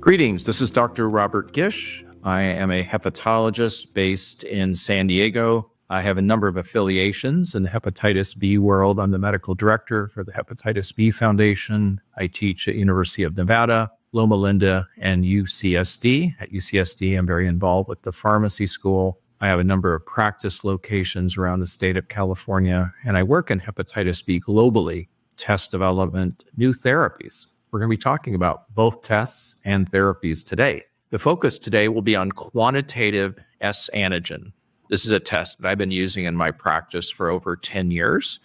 Greetings, this is Dr. Robert Gish. I am a hepatologist based in San Diego. I have a number of affiliations in the hepatitis B world. I'm the medical director for the Hepatitis B Foundation. I teach at University of Nevada, Loma Linda, and UCSD. At UCSD, I'm very involved with the pharmacy school. I have a number of practice locations around the state of California, and I work in hepatitis B globally, test development, new therapies. We're going to be talking about both tests and therapies today. The focus today will be on quantitative HBsAg. This is a test that I've been using in my practice for over 10 years.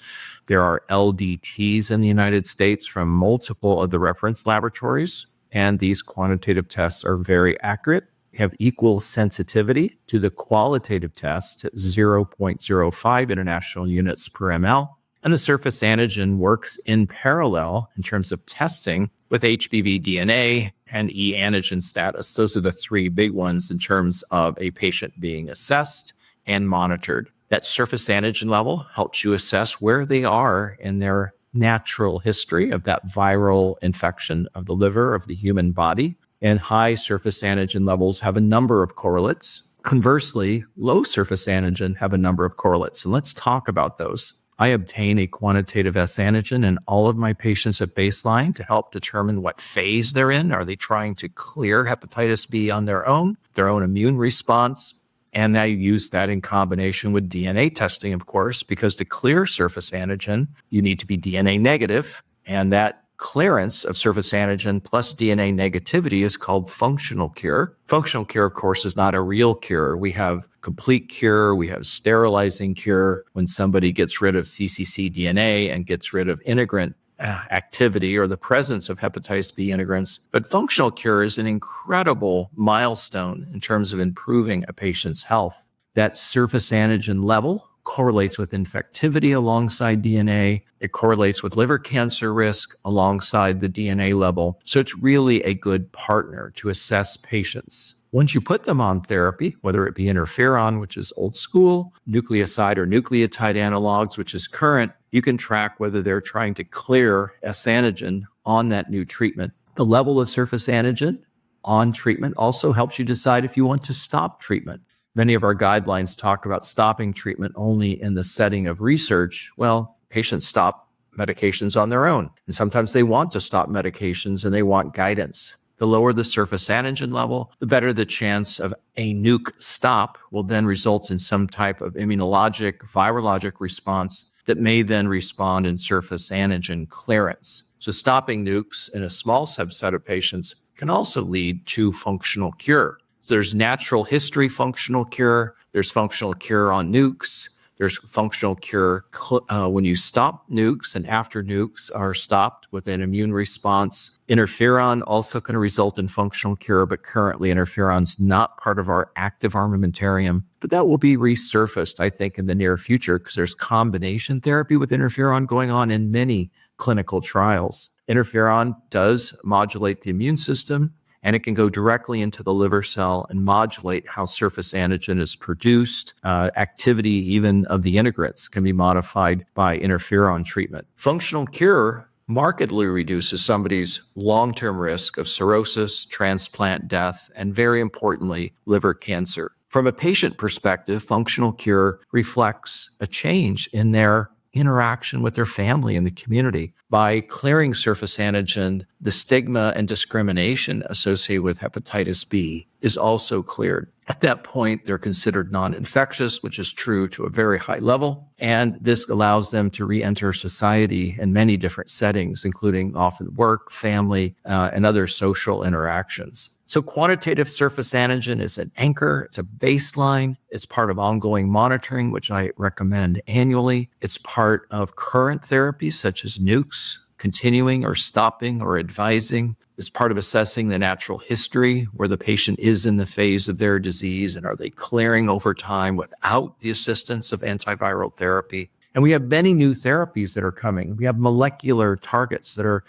There are LDTs in the United States from multiple of the reference laboratories, and these quantitative tests are very accurate, have equal sensitivity to the qualitative test at 0.05 international units per ml. And the surface antigen works in parallel in terms of testing with HBV DNA and e-antigen status. Those are the three big ones in terms of a patient being assessed and monitored. That surface antigen level helps you assess where they are in their natural history of that viral infection of the liver of the human body. And high surface antigen levels have a number of correlates. Conversely, low surface antigen have a number of correlates. And let's talk about those. I obtain a quantitative HBsAg in all of my patients at baseline to help determine what phase they're in. Are they trying to clear hepatitis B on their own immune response? And I use that in combination with DNA testing, of course, because to clear surface antigen, you need to be DNA negative. And that clearance of surface antigen plus DNA negativity is called functional cure. Functional cure, of course, is not a real cure. We have complete cure. We have sterilizing cure when somebody gets rid of cccDNA and gets rid of integrant activity or the presence of hepatitis B integrants. But functional cure is an incredible milestone in terms of improving a patient's health. That surface antigen level correlates with infectivity alongside DNA. It correlates with liver cancer risk alongside the DNA level. So it's really a good partner to assess patients. Once you put them on therapy, whether it be interferon, which is old school, nucleoside or nucleotide analogues, which is current, you can track whether they're trying to clear HBsAg on that new treatment. The level of surface antigen on treatment also helps you decide if you want to stop treatment. Many of our guidelines talk about stopping treatment only in the setting of research. Well, patients stop medications on their own, and sometimes they want to stop medications and they want guidance. The lower the surface antigen level, the better the chance of a nuke stop will then result in some type of immunologic, virologic response that may then respond in surface antigen clearance. So stopping nukes in a small subset of patients can also lead to functional cure. So there's natural history functional cure, there's functional cure on nukes, there's functional cure when you stop nukes and after nukes are stopped with an immune response. Interferon also can result in functional cure, but currently interferon's not part of our active armamentarium. But that will be resurfaced, I think, in the near future because there's combination therapy with interferon going on in many clinical trials. Interferon does modulate the immune system, and it can go directly into the liver cell and modulate how surface antigen is produced. Activity even of the integrants can be modified by interferon treatment. Functional cure markedly reduces somebody's long-term risk of cirrhosis, transplant death, and very importantly, liver cancer. From a patient perspective, functional cure reflects a change in their interaction with their family and the community. By clearing surface antigen, the stigma and discrimination associated with hepatitis B is also cleared. At that point, they're considered non-infectious, which is true to a very high level. And this allows them to re-enter society in many different settings, including often work, family, and other social interactions. So quantitative surface antigen is an anchor, it's a baseline, it's part of ongoing monitoring, which I recommend annually. It's part of current therapies such as nukes, continuing or stopping or advising. It's part of assessing the natural history where the patient is in the phase of their disease and are they clearing over time without the assistance of antiviral therapy. And we have many new therapies that are coming. We have molecular targets that are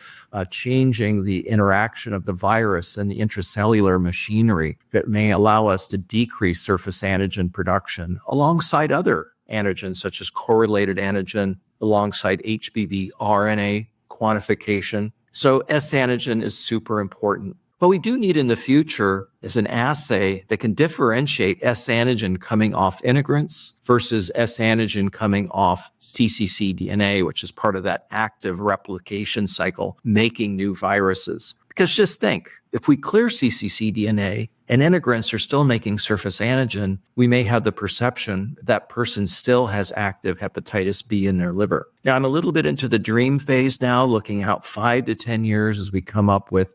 changing the interaction of the virus and the intracellular machinery that may allow us to decrease surface antigen production alongside other antigens such as correlated antigen, alongside HBV RNA quantification. So HBsAg is super important. What we do need in the future is an assay that can differentiate S antigen coming off integrants versus S antigen coming off cccDNA, which is part of that active replication cycle, making new viruses. Because just think, if we clear cccDNA and integrants are still making surface antigen, we may have the perception that person still has active hepatitis B in their liver. Now, I'm a little bit into the dream phase now, looking out 5 to 10 years as we come up with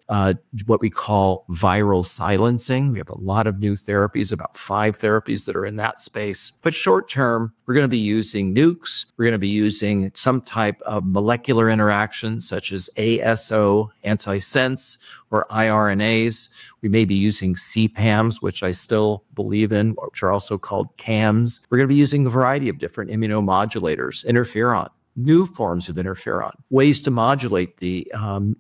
what we call viral silencing. We have a lot of new therapies, about 5 therapies that are in that space. But short term, we're going to be using nukes. We're going to be using some type of molecular interaction, such as ASO, antisense, or iRNAs. We may be using CPAMs, which I still believe in, which are also called CAMs. We're going to be using a variety of different immunomodulators, interferon, new forms of interferon, ways to modulate the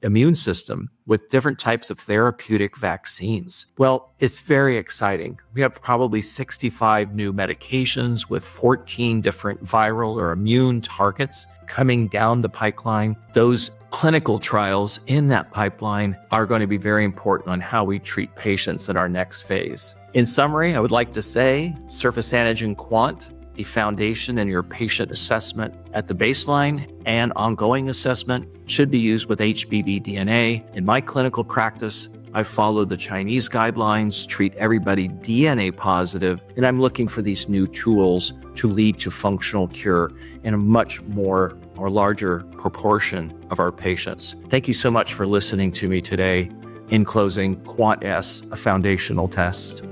immune system with different types of therapeutic vaccines. Well, it's very exciting. We have probably 65 new medications with 14 different viral or immune targets coming down the pipeline. Those clinical trials in that pipeline are going to be very important on how we treat patients in our next phase. In summary, I would like to say surface antigen quant, the foundation in your patient assessment at the baseline and ongoing assessment, should be used with HBV DNA. In my clinical practice, I follow the Chinese guidelines, treat everybody DNA positive, and I'm looking for these new tools to lead to functional cure in a much more or larger proportion of our patients. Thank you so much for listening to me today. In closing, Quant S, a foundational test.